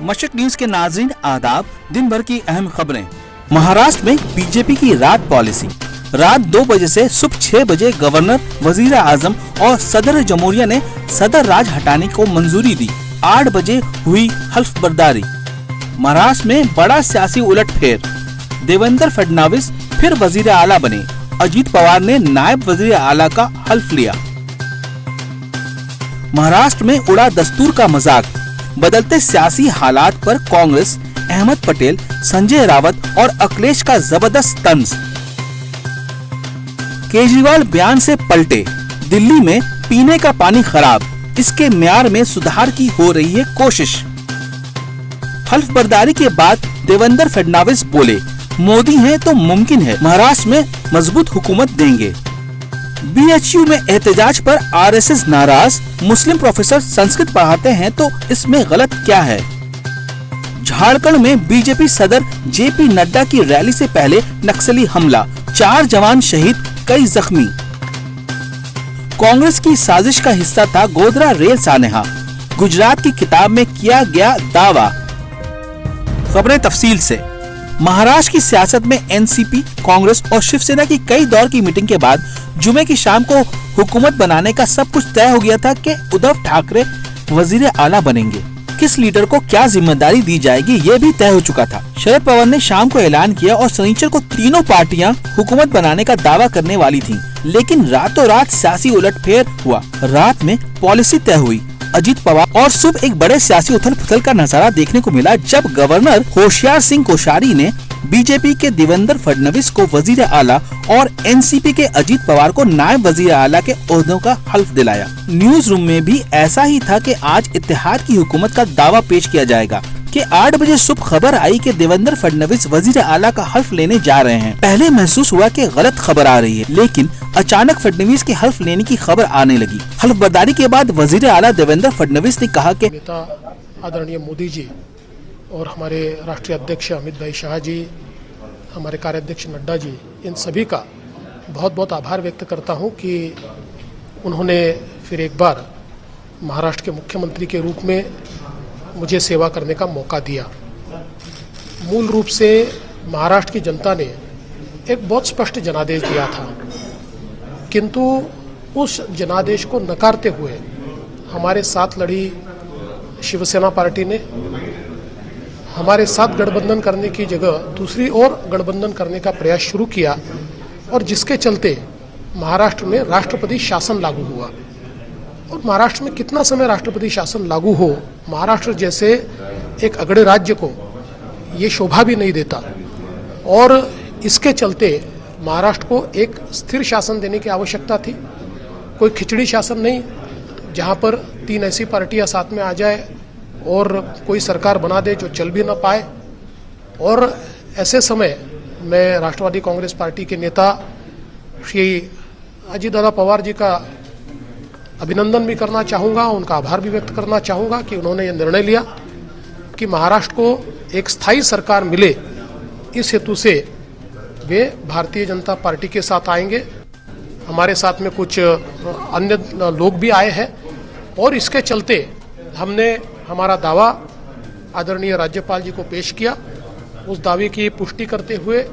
मशक news के नाज़रीन आदाब। दिन भर की अहम खबरें। महाराष्ट्र में बीजेपी की रात पॉलिसी। रात 2 बजे से सुबह 6 बजे गवर्नर, वजीर आजम और सदर जमहूरिया ने सदर राज हटाने को मंजूरी दी। 8 बजे हुई हल्फ बर्दारी। महाराष्ट्र में बड़ा सियासी उलटफेर। देवेंद्र फडणवीस फिर वजीर आला बने। अजीत पवार ने नायब वजीर आला का हल्फ लिया। महाराष्ट्र में उड़ा दस्तूर का मजाक। बदलते सियासी हालात पर कांग्रेस, अहमद पटेल, संजय रावत और अखिलेश का जबरदस्त तंज। केजरीवाल बयान से पलटे। दिल्ली में पीने का पानी खराब, इसके म्यार में सुधार की हो रही है कोशिश। हल्फ बर्दारी के बाद देवेंद्र फडणवीस बोले, मोदी हैं तो मुमकिन है महाराष्ट्र में मजबूत हुकूमत देंगे। बीएचयू में एहतजाज पर आरएसएस नाराज। मुस्लिम प्रोफेसर संस्कृत पढ़ाते हैं तो इसमें गलत क्या है। झारखंड में बीजेपी सदर जेपी नड्डा की रैली से पहले नक्सली हमला, 4 जवान शहीद, कई जख्मी। कांग्रेस की साजिश का हिस्सा था गोधरा रेल सानेहा, गुजरात की किताब में किया गया दावा। खबरें तफसील से। महाराष्ट्र की सियासत में एनसीपी, कांग्रेस और शिवसेना की कई दौर की मीटिंग के बाद जुमे की शाम को हुकूमत बनाने का सब कुछ तय हो गया था कि उद्धव ठाकरे वजीर आला बनेंगे। किस लीडर को क्या जिम्मेदारी दी जाएगी ये भी तय हो चुका था। शरद पवार ने शाम को ऐलान किया और शनिचर को तीनों पार्टियां हुकूमत बनाने का दावा करने वाली थीं। लेकिन रातों रात सियासी उलटफेर हुआ। रात में पॉलिसी तय हुई। अजीत पवार और सुबह एक बड़े सियासी उथल पुथल का नजारा देखने को मिला जब गवर्नर होशियार सिंह कोश्यारी ने बीजेपी के देवेंद्र फडणवीस को वजीर आला और एनसीपी के अजीत पवार को नायब वजीर आला के ओहदों का हल्फ दिलाया। न्यूज रूम में भी ऐसा ही था कि आज इत्तेहाद की हुकूमत का दावा पेश किया जाएगा कि 8 बजे सुबह खबर आई कि देवेंद्र फडणवीस वजीर आला का हल्फ लेने जा रहे हैं। पहले महसूस हुआ कि गलत खबर आ रही है, लेकिन अचानक फडणवीस के हल्फ लेने की खबर आने लगी। हल्फ बर्दारी के बाद वजीर आला देवेंद्र फडणवीस ने कहा कि नेता आदरणीय मोदी जी और हमारे राष्ट्रीय अध्यक्ष अमित भाई शाह जी, हमारे कार्याध्यक्ष नड्डा जी, इन सभी का बहुत बहुत आभार व्यक्त करता हूं कि उन्होंने फिर एक बार महाराष्ट्र के मुख्यमंत्री के रूप में मुझे सेवा करने का मौका दिया। मूल रूप से महाराष्ट्र की जनता ने एक बहुत स्पष्ट जनादेश दिया था, किंतु उस जनादेश को नकारते हुए हमारे साथ लड़ी शिवसेना पार्टी ने हमारे साथ गठबंधन करने की जगह दूसरी ओर गठबंधन करने का प्रयास शुरू किया और जिसके चलते महाराष्ट्र में राष्ट्रपति शासन लागू हुआ। और महाराष्ट्र में कितना समय राष्ट्रपति शासन लागू हो, महाराष्ट्र जैसे एक अगड़े राज्य को ये शोभा भी नहीं देता। और इसके चलते महाराष्ट्र को एक स्थिर शासन देने की आवश्यकता थी। कोई खिचड़ी शासन नहीं जहाँ पर 3 ऐसी पार्टियाँ साथ में आ जाए और कोई सरकार बना दे जो चल भी ना पाए। और ऐसे समय मैं राष्ट्रवादी कांग्रेस पार्टी के नेता श्री अजीत दादा पवार जी का अभिनंदन भी करना चाहूँगा, उनका आभार भी व्यक्त करना चाहूँगा कि उन्होंने ये निर्णय लिया कि महाराष्ट्र को एक स्थायी सरकार मिले। इस हेतु से वे भारतीय जनता पार्टी के साथ आएंगे। हमारे साथ में कुछ अन्य लोग भी आए हैं और इसके चलते हमने हमारा दावा आदरणीय राज्यपाल जी को पेश किया। उस दावे की पुष्टि करते हुए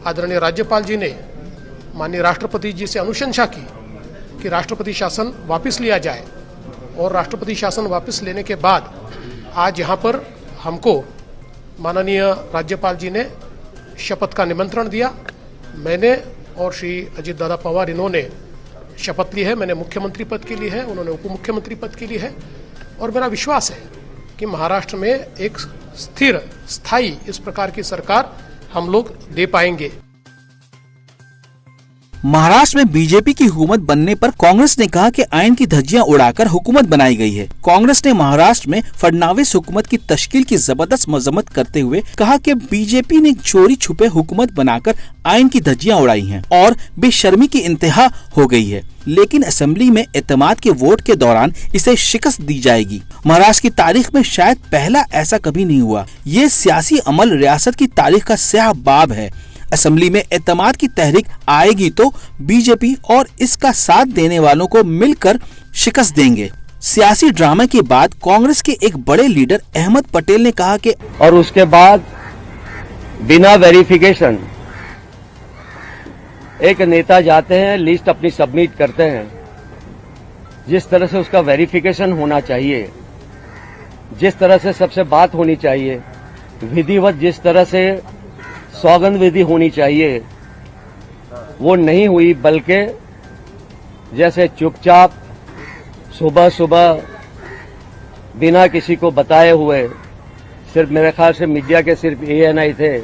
आदरणीय राज्यपाल जी ने माननीय राष्ट्रपति जी से अनुशंसा की कि राष्ट्रपति शासन वापस लिया जाए। और राष्ट्रपति शासन वापस लेने के बाद आज यहाँ पर हमको माननीय राज्यपाल जी ने शपथ का निमंत्रण दिया। मैंने और श्री अजीत दादा पवार इन्होंने शपथ ली है। मैंने मुख्यमंत्री पद के लिए है, उन्होंने उप मुख्यमंत्री पद के लिए है। और मेरा विश्वास है कि महाराष्ट्र में एक स्थिर, स्थायी इस प्रकार की सरकार हम लोग दे पाएंगे। महाराष्ट्र में बीजेपी की हुकूमत बनने पर कांग्रेस ने कहा कि आयन की धज्जियां उड़ाकर हुकूमत बनाई गई है। कांग्रेस ने महाराष्ट्र में फडणवीस हुकूमत की तश्कील की जबरदस्त मजम्मत करते हुए कहा कि बीजेपी ने चोरी छुपे हुकूमत बनाकर आयन की धज्जियां उड़ाई हैं और बेशर्मी की इंतहा हो गई है। लेकिन असेंबली में एतमाद के वोट के दौरान इसे शिकस्त दी जाएगी। महाराष्ट्र की तारीख में शायद पहला ऐसा कभी नहीं हुआ। ये सियासी अमल रियासत की तारीख का स्याह बाब है। असेंबली में एतमाद की तहरीक आएगी तो बीजेपी और इसका साथ देने वालों को मिलकर शिकस्त देंगे। सियासी ड्रामा के बाद कांग्रेस के एक बड़े लीडर अहमद पटेल ने कहा कि और उसके बाद बिना वेरिफिकेशन एक नेता जाते हैं, लिस्ट अपनी सबमिट करते हैं, जिस तरह से उसका वेरिफिकेशन होना चाहिए, जिस तरह से सबसे बात होनी चाहिए, विधिवत जिस तरह से सौगंध विधि होनी चाहिए, वो नहीं हुई, बल्कि जैसे चुपचाप सुबह सुबह बिना किसी को बताए हुए, सिर्फ मेरे ख्याल से मीडिया के सिर्फ ANI थे,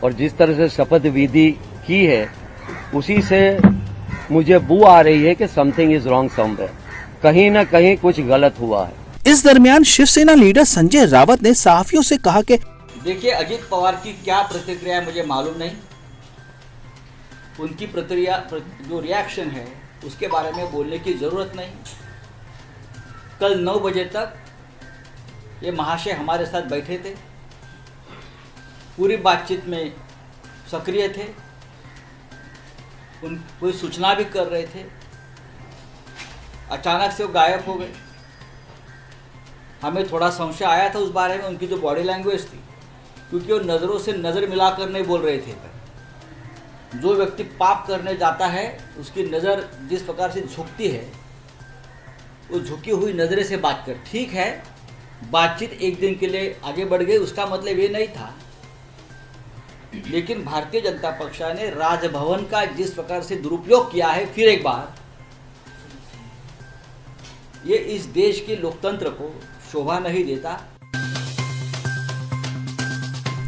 और जिस तरह से शपथ विधि की है उसी से मुझे बू आ रही है कि समथिंग इज रॉन्ग समवेयर, कहीं ना कहीं कुछ गलत हुआ है। इस दरमियान शिवसेना लीडर संजय रावत ने सहाफियों से कहा कि देखिए, अजीत पवार की क्या प्रतिक्रिया है मुझे मालूम नहीं, उनकी प्रतिक्रिया जो रिएक्शन है उसके बारे में बोलने की जरूरत नहीं। कल 9 बजे तक ये महाशय हमारे साथ बैठे थे, पूरी बातचीत में सक्रिय थे, कोई सूचना भी कर रहे थे। अचानक से वो गायब हो गए। हमें थोड़ा संशय आया था उस बारे में, उनकी जो बॉडी लैंग्वेज थी, क्योंकि वो नज़रों से नज़र मिलाकर नहीं बोल रहे थे। जो व्यक्ति पाप करने जाता है उसकी नज़र जिस प्रकार से झुकती है, वो झुकी हुई नज़रें से बात कर, ठीक है बातचीत एक दिन के लिए आगे बढ़ गई, उसका मतलब ये नहीं था। लेकिन भारतीय जनता पक्ष ने राजभवन का जिस प्रकार से दुरुपयोग किया है, फिर एक बार ये इस देश के लोकतंत्र को शोभा नहीं देता।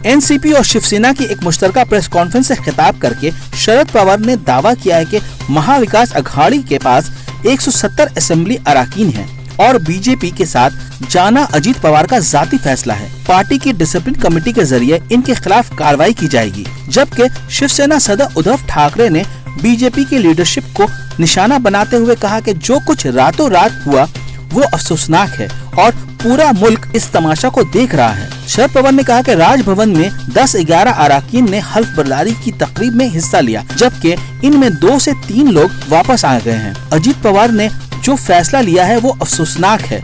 एनसीपी और शिवसेना की एक मुश्तरका प्रेस कॉन्फ्रेंस से खिताब करके शरद पवार ने दावा किया है कि महाविकास अघाड़ी के पास 170 असेंबली अराकीन हैं और बीजेपी के साथ जाना अजीत पवार का जाती फैसला है। पार्टी की डिसिप्लिन कमेटी के जरिए इनके खिलाफ कार्रवाई की जाएगी। जबकि शिवसेना सदर उद्धव ठाकरे ने बीजेपी की लीडरशिप को निशाना बनाते हुए कहा कि जो कुछ रातों रात हुआ वो अफसोसनाक है और पूरा मुल्क इस तमाशा को देख रहा है। शरद पवार ने कहा कि राजभवन में 10-11 अराकीन ने हल्फ बर्दारी की तकरीब में हिस्सा लिया, जबकि इनमें 2 से 3 लोग वापस आ गए हैं। अजीत पवार ने जो फैसला लिया है वो अफसोसनाक है,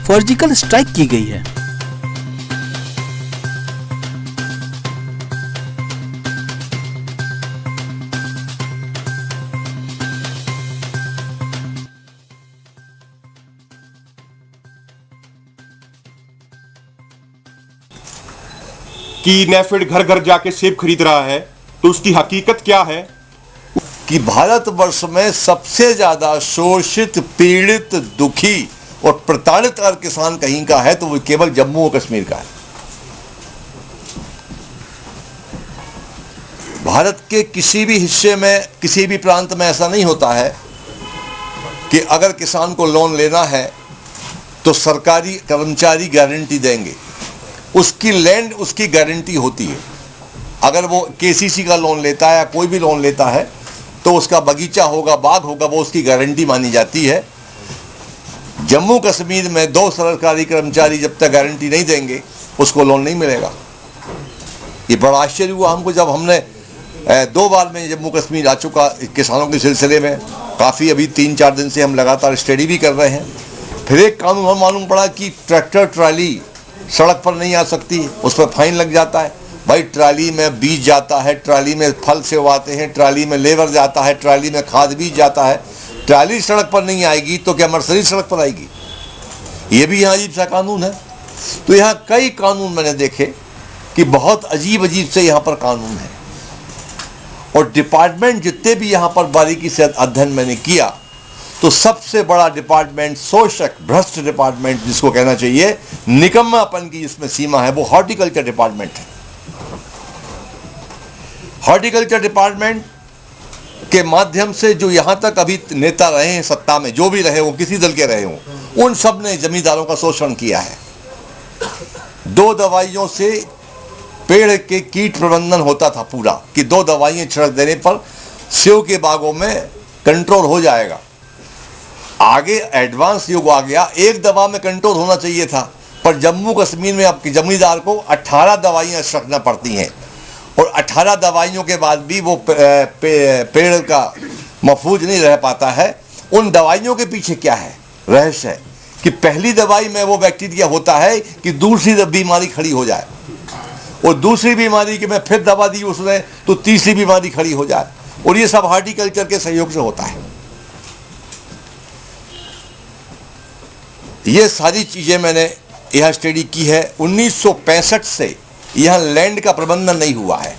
सर्जिकल स्ट्राइक की गई है। कि नेफेड घर घर जाके सेब खरीद रहा है, तो उसकी हकीकत क्या है? कि भारतवर्ष में सबसे ज्यादा शोषित, पीड़ित, दुखी और प्रताड़ित अगर किसान कहीं का है तो वो केवल जम्मू और कश्मीर का है। भारत के किसी भी हिस्से में, किसी भी प्रांत में ऐसा नहीं होता है कि अगर किसान को लोन लेना है तो सरकारी कर्मचारी गारंटी देंगे। उसकी लैंड उसकी गारंटी होती है। अगर वो KCC का लोन लेता है या कोई भी लोन लेता है तो उसका बगीचा होगा, बाग होगा, वो उसकी गारंटी मानी जाती है। जम्मू कश्मीर में 2 सरकारी कर्मचारी जब तक गारंटी नहीं देंगे उसको लोन नहीं मिलेगा। ये बड़ा आश्चर्य हुआ हमको जब हमने 2 बार में जम्मू कश्मीर आ चुका किसानों के सिलसिले में। काफ़ी अभी 3-4 दिन से हम लगातार स्टडी भी कर रहे हैं। फिर एक कानून हम मालूम पड़ा कि ट्रैक्टर ट्राली सड़क पर नहीं आ सकती, उस पर फाइन लग जाता है। भाई ट्राली में बीज जाता है, ट्राली में फल सेव आते हैं, ट्राली में लेबर जाता है, ट्राली में खाद बीज जाता है। ट्राली सड़क पर नहीं आएगी तो क्या मर्सरी सड़क पर आएगी? ये भी यहाँ अजीब सा कानून है। तो यहाँ कई कानून मैंने देखे कि बहुत अजीब अजीब से यहाँ पर कानून है। और डिपार्टमेंट जितने भी यहाँ पर बारीकी से अध्ययन मैंने किया तो सबसे बड़ा डिपार्टमेंट, शोषक, भ्रष्ट डिपार्टमेंट जिसको कहना चाहिए, निकम्मापन की जिसमें सीमा है, वो हॉर्टिकल्चर डिपार्टमेंट है। हॉर्टिकल्चर डिपार्टमेंट के माध्यम से जो यहाँ तक अभी नेता रहे हैं सत्ता में, जो भी रहे हो, किसी दल के रहे हो, उन सब ने जमींदारों का शोषण किया है। 2 दवाइयों से पेड़ के कीट प्रबंधन होता था पूरा, कि 2 दवाइयाँ छिड़क देने पर सेब के बागों में कंट्रोल हो जाएगा। आगे एडवांस युग आ गया, 1 दवा में कंट्रोल होना चाहिए था, पर जम्मू कश्मीर में अब जमींदार को 18 दवाइयाँ रखना पड़ती हैं। और 18 दवाइयों के बाद भी वो पेड़ का महफूज नहीं रह पाता है। उन दवाइयों के पीछे क्या है रहस्य है कि पहली दवाई में वो बैक्टीरिया होता है कि दूसरी बीमारी खड़ी हो जाए, और दूसरी बीमारी की में फिर दवा दी उसने तो तीसरी बीमारी खड़ी हो जाए, और ये सब हार्टिकल्चर के सहयोग से होता है। ये सारी चीजें मैंने यह स्टडी की है। 1965 से यह लैंड का प्रबंधन नहीं हुआ है।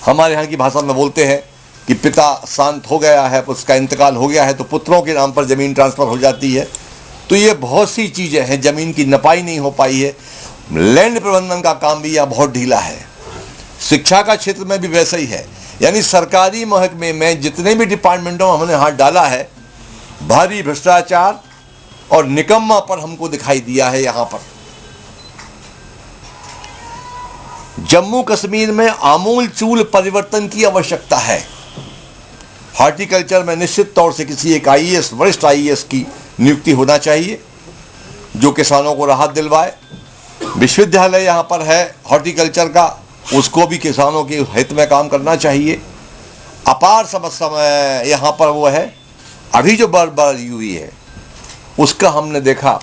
हमारे यहाँ की भाषा में बोलते हैं कि पिता शांत हो गया है, उसका इंतकाल हो गया है तो पुत्रों के नाम पर ज़मीन ट्रांसफ़र हो जाती है। तो ये बहुत सी चीज़ें हैं, ज़मीन की नपाई नहीं हो पाई है। लैंड प्रबंधन का काम भी यहाँ बहुत ढीला है। शिक्षा का क्षेत्र में भी वैसा ही है, यानी सरकारी महकमे में जितने भी डिपार्टमेंटों में हमने हाथ डाला है, भारी भ्रष्टाचार और निकम्मा पर हमको दिखाई दिया है। यहाँ पर जम्मू कश्मीर में आमूल चूल परिवर्तन की आवश्यकता है। हॉर्टिकल्चर में निश्चित तौर से किसी एक आईएएस, वरिष्ठ आईएएस की नियुक्ति होना चाहिए जो किसानों को राहत दिलवाए। विश्वविद्यालय यहाँ पर है हॉर्टिकल्चर का, उसको भी किसानों के हित में काम करना चाहिए। अपार समस्या यहाँ पर वो है, अभी जो बर्फबारी हुई है उसका हमने देखा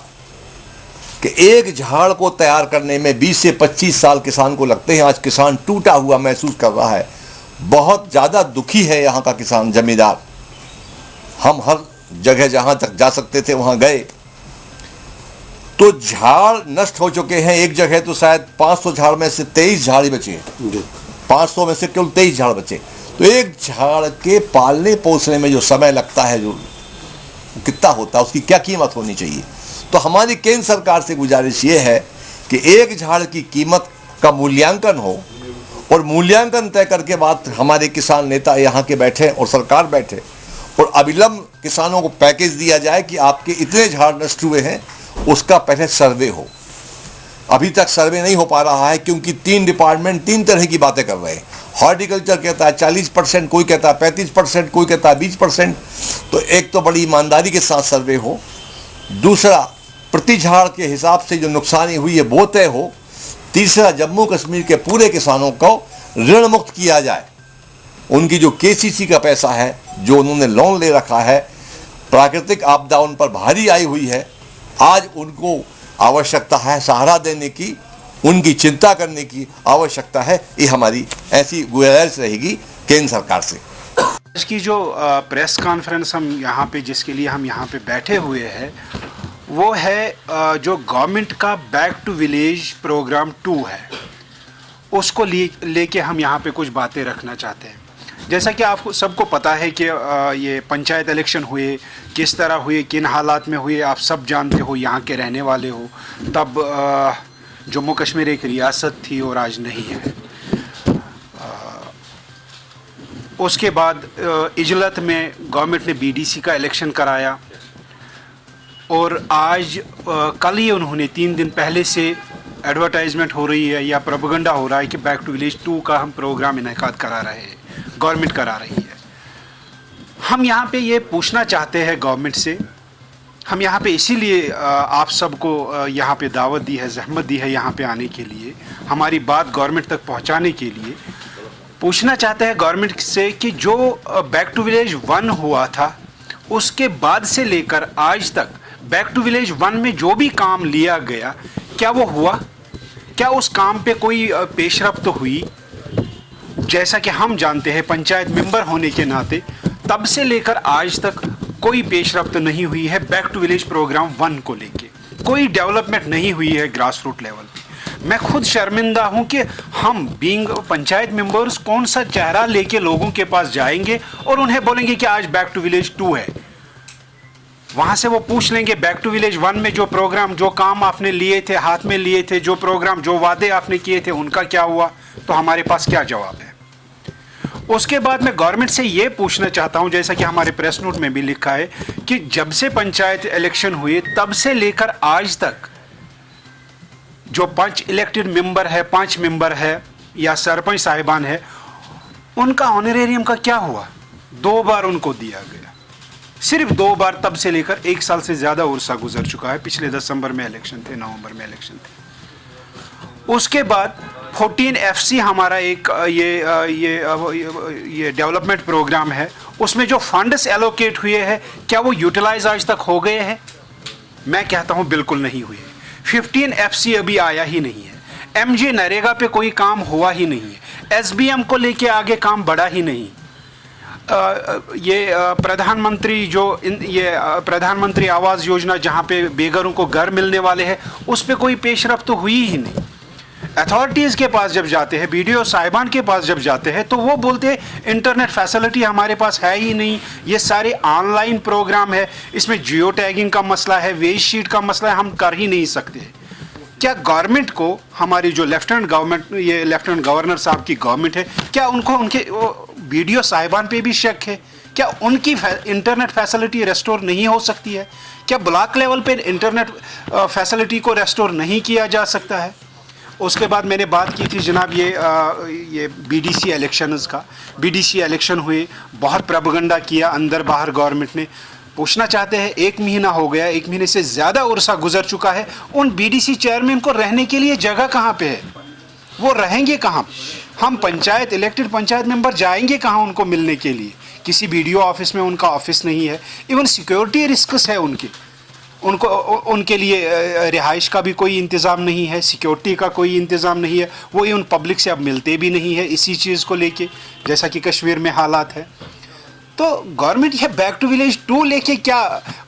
कि एक झाड़ को तैयार करने में 20 से 25 साल किसान को लगते हैं। आज किसान टूटा हुआ महसूस कर रहा है, बहुत ज़्यादा दुखी है यहाँ का किसान जमींदार। हम हर जगह जहाँ तक जा सकते थे वहाँ गए तो झाड़ नष्ट हो चुके हैं। एक जगह तो शायद 500 झाड़ में से 23 झाड़ ही बचे, 500 में से केवल 23 झाड़ बचे। तो एक झाड़ के पालने पोसने में जो समय लगता है, जो कितना होता है, उसकी क्या कीमत होनी चाहिए। तो हमारी केंद्र सरकार से गुजारिश ये है कि एक झाड़ की कीमत का मूल्यांकन हो, और मूल्यांकन तय करके बाद हमारे किसान नेता यहाँ के बैठे और सरकार बैठे और अविलंब किसानों को पैकेज दिया जाए कि आपके इतने झाड़ नष्ट हुए हैं, उसका पहले सर्वे हो। अभी तक सर्वे नहीं हो पा रहा है क्योंकि 3 डिपार्टमेंट 3 तरह की बातें कर रहे हैं। हॉर्टिकल्चर कहता है 40%, कोई कहता है 35%, कोई कहता है 20%। तो एक तो बड़ी ईमानदारी के साथ सर्वे हो, दूसरा प्रति झाड़ के हिसाब से जो नुकसानी हुई है वो तय हो, तीसरा जम्मू कश्मीर के पूरे किसानों को ऋण मुक्त किया जाए। उनकी जो केसीसी का पैसा है, जो उन्होंने लोन ले रखा है, प्राकृतिक आपदा उन पर भारी आई हुई है, आज उनको आवश्यकता है सहारा देने की, उनकी चिंता करने की आवश्यकता है। ये हमारी ऐसी गुजारिश रहेगी केंद्र सरकार से। आज की जो प्रेस कॉन्फ्रेंस हम यहाँ पे, जिसके लिए हम यहाँ पे बैठे हुए हैं, वो है जो गवर्नमेंट का बैक टू विलेज प्रोग्राम 2 है, उसको लेके हम यहाँ पे कुछ बातें रखना चाहते हैं। जैसा कि आपको सबको पता है कि ये पंचायत इलेक्शन हुए, किस तरह हुए, किन हालात में हुए, आप सब जानते हो, यहाँ के रहने वाले हो। तब जम्मू कश्मीर एक रियासत थी और आज नहीं है। उसके बाद इजलत में गवर्नमेंट ने बीडीसी का इलेक्शन कराया, और आज कल ही उन्होंने 3 दिन पहले से एडवर्टाइजमेंट हो रही है या प्रोपेगेंडा हो रहा है कि बैक टू विलेज 2 का हम प्रोग्राम इनेकाद करा रहे हैं, गवर्नमेंट करा रही है। हम यहाँ पे ये पूछना चाहते हैं गवर्नमेंट से, हम यहाँ पे इसीलिए आप सबको यहाँ पे दावत दी है, जहमत दी है यहाँ पे आने के लिए, हमारी बात गवर्नमेंट तक पहुँचाने के लिए। पूछना चाहते हैं गवर्नमेंट से कि जो बैक टू विलेज 1 हुआ था, उसके बाद से लेकर आज तक बैक टू विलेज 1 में जो भी काम लिया गया, क्या वो हुआ? क्या उस काम पे कोई पेशरफ्त हुई? जैसा कि हम जानते हैं पंचायत मेंबर होने के नाते, तब से लेकर आज तक कोई पेशरफ्त नहीं हुई है बैक टू विलेज प्रोग्राम 1 को लेके। कोई डेवलपमेंट नहीं हुई है ग्रास रूट लेवल पे। मैं खुद शर्मिंदा हूं कि हम बीइंग पंचायत मेंबर्स कौन सा चेहरा लेके लोगों के पास जाएंगे और उन्हें बोलेंगे कि आज बैक टू विलेज 2 है। वहां से वो पूछ लेंगे बैक टू विलेज 1 में जो प्रोग्राम, जो काम आपने लिए थे, हाथ में लिए थे, जो प्रोग्राम, जो वादे आपने किए थे, उनका क्या हुआ? तो हमारे पास क्या जवाब है? उसके बाद मैं गवर्नमेंट से ये पूछना चाहता हूं, जैसा कि हमारे प्रेस नोट में भी लिखा है कि जब से पंचायत इलेक्शन हुए तब से लेकर आज तक जो 5 इलेक्टेड मेंबर है, 5 मेंबर है या सरपंच साहिबान है, उनका ऑनरेरियम का क्या हुआ? 2 बार उनको दिया गया, सिर्फ 2 बार। तब से लेकर 1 साल से ज़्यादा उर्सा गुजर चुका है। पिछले दिसंबर में इलेक्शन थे, नवंबर में इलेक्शन थे। उसके बाद 14 FC हमारा एक ये डेवलपमेंट प्रोग्राम है, उसमें जो फंड्स एलोकेट हुए हैं, क्या वो यूटिलाइज आज तक हो गए हैं? मैं कहता हूं बिल्कुल नहीं हुए। 15 FC अभी आया ही नहीं है। MJ नरेगा पे कोई काम हुआ ही नहीं है। SBM को लेके आगे काम बढ़ा ही नहीं। प्रधानमंत्री प्रधानमंत्री आवास योजना जहां पे बेघरों को घर मिलने वाले हैं, उस पे कोई पेशरफ्त तो हुई ही नहीं। अथॉरिटीज़ के पास जब जाते हैं, BDO साहिबान के पास जब जाते हैं, तो वो बोलते हैं इंटरनेट फैसिलिटी हमारे पास है ही नहीं, ये सारे ऑनलाइन प्रोग्राम है, इसमें जियो टैगिंग का मसला है, वेज शीट का मसला है, हम कर ही नहीं सकते। क्या गवर्नमेंट को, हमारी जो लेफ्टिनेंट गवर्नर साहब की गवर्नमेंट है, क्या उनको उनके BDO साहिबान पे भी शक है? क्या उनकी इंटरनेट फैसिलिटी रेस्टोर नहीं हो सकती है? क्या ब्लॉक लेवल पे इंटरनेट फैसिलिटी को रेस्टोर नहीं किया जा सकता है? उसके बाद मैंने बात की थी जनाब ये BDC इलेक्शंस का। BDC इलेक्शन हुए, बहुत प्रोपेगेंडा किया अंदर बाहर गवर्नमेंट ने। पूछना चाहते हैं, 1 महीना हो गया, 1 महीने से ज़्यादा उर्सा गुजर चुका है, उन BDC चेयरमैन को रहने के लिए जगह कहाँ पे है? वो रहेंगे कहाँ? हम इलेक्टेड पंचायत मेंबर जाएंगे कहाँ उनको मिलने के लिए? किसी BDO ऑफिस में उनका ऑफिस नहीं है। इवन सिक्योरिटी रिस्क्स है उनके लिए रिहाइश का भी कोई इंतज़ाम नहीं है, सिक्योरिटी का कोई इंतज़ाम नहीं है। वो इवन पब्लिक से अब मिलते भी नहीं है इसी चीज़ को लेके, जैसा कि कश्मीर में हालात है। तो गवर्नमेंट ये बैक टू विलेज 2 लेके क्या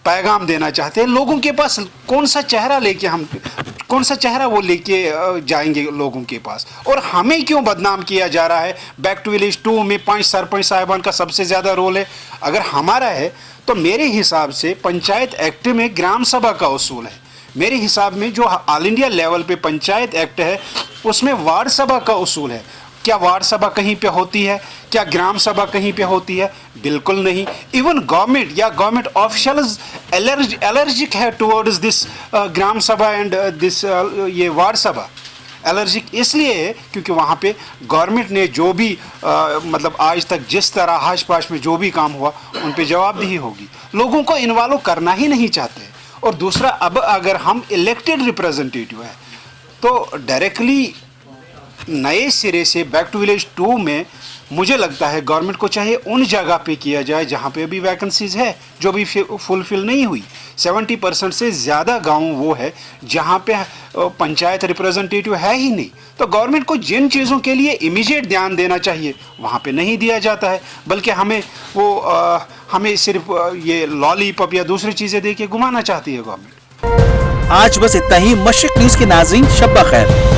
पैगाम देना चाहते हैं? लोगों के पास कौन सा चेहरा वो लेके जाएंगे लोगों के पास? और हमें क्यों बदनाम किया जा रहा है? बैक टू विलेज 2 में 5 सरपंच साहिबान का सबसे ज़्यादा रोल है। अगर हमारा है तो मेरे हिसाब से पंचायत एक्ट में ग्राम सभा का उसूल है। मेरे हिसाब में जो ऑल इंडिया लेवल पे पंचायत एक्ट है, उसमें वार्ड सभा का उसूल है। क्या वार्ड सभा कहीं पे होती है? क्या ग्राम सभा कहीं पे होती है? बिल्कुल नहीं। इवन गवर्नमेंट या गवर्नमेंट ऑफिशियल्स एलर्जिक है टुवर्ड्स दिस ग्राम सभा एंड दिस ये वार्ड सभा। एलर्जिक इसलिए है क्योंकि वहाँ पे गवर्नमेंट ने जो भी मतलब आज तक जिस तरह हाश पाश में जो भी काम हुआ, उन पे जवाबदेही होगी। लोगों को इन्वॉल्व करना ही नहीं चाहते। और दूसरा, अब अगर हम इलेक्टेड रिप्रेजेंटेटिव हैं तो डायरेक्टली नए सिरे से बैक टू विलेज 2 में मुझे लगता है गवर्नमेंट को चाहिए उन जगह पे किया जाए जहाँ पे अभी वैकेंसीज है जो भी फुलफिल नहीं हुई। 70% से ज़्यादा गांव वो है जहाँ पे पंचायत रिप्रेजेंटेटिव है ही नहीं। तो गवर्नमेंट को जिन चीज़ों के लिए इमीडिएट ध्यान देना चाहिए वहाँ पे नहीं दिया जाता है, बल्कि हमें सिर्फ ये लॉलीपॉप या दूसरी चीज़ें दे के घुमाना चाहती है गवर्नमेंट। आज बस इतना ही। मशरिक न्यूज के नाज़रीन, शब्बा खैर।